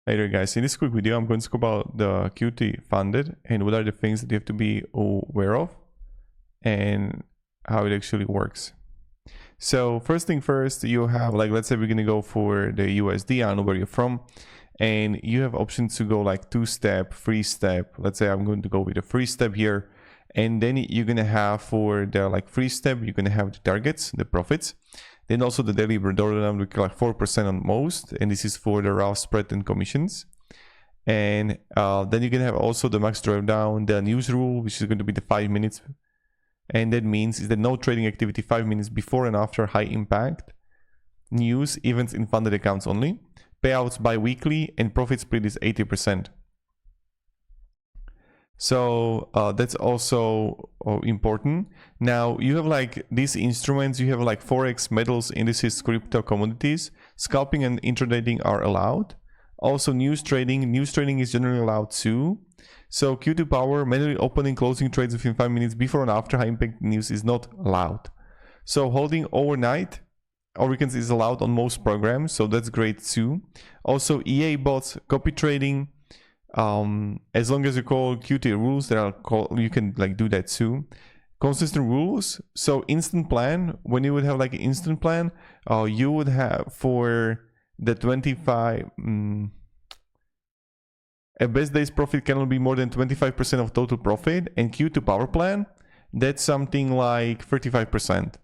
Hey there guys, in this quick video I'm going to talk about the Qt funded and what are the things that you have to be aware of and how it actually works. So first thing first, you have, like, let's say we're going to go for the USD. I don't know where you're from, and you have options to go like 2-step, 3-step. Let's say I'm going to go with a 3-step here, and then you're going to have for the like 3-step, you're going to have the targets, the profits. Then also the daily drawdown, we like 4% on most, and this is for the raw spread and commissions. And then you can have also the max drawdown, the news rule, which is going to be the 5 minutes. And that means is that no trading activity 5 minutes before and after high impact news events in funded accounts only. Payouts bi-weekly, and profit split is 80%. So that's also important. Now you have like these instruments, you have like forex, metals, indices, crypto, commodities. Scalping and intrading are allowed. Also news trading is generally allowed too. So Qt Power, manually opening, closing trades within 5 minutes before and after high impact news is not allowed. So holding overnight or weekends is allowed on most programs, so that's great too. Also EA bots, copy trading, as long as you call Qt rules, that are you can like do that too. Consistent rules. So instant plan, when you would have like an instant plan, you would have for the 25 a best day's profit cannot be more than 25% of total profit, and Qt Power plan, that's something like 35%.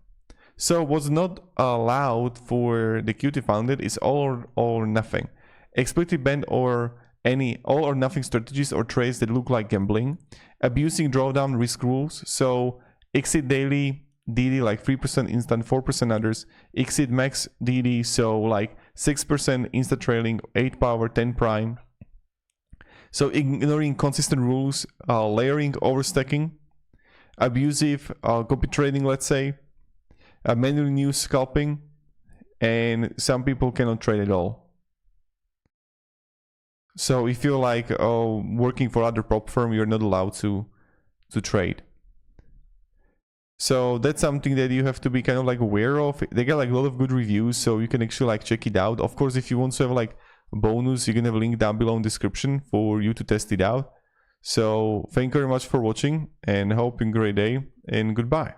So what's not allowed for the Qt funded is all or nothing. Explicitly banned or any all or nothing strategies or trades that look like gambling. Abusing drawdown risk rules. So exit daily DD like 3% instant, 4% others. Exit max DD, so like 6% insta trailing, 8 power, 10 prime. So ignoring consistent rules, layering, overstacking, abusive copy trading, let's say, manual news scalping, and some people cannot trade at all. So if you're like working for other prop firm, you're not allowed to trade. So that's something that you have to be kind of like aware of. They get like a lot of good reviews, so you can actually like check it out. Of course, if you want to have like a bonus, you can have a link down below in the description for you to test it out. So thank you very much for watching, and hope you have a great day, and goodbye.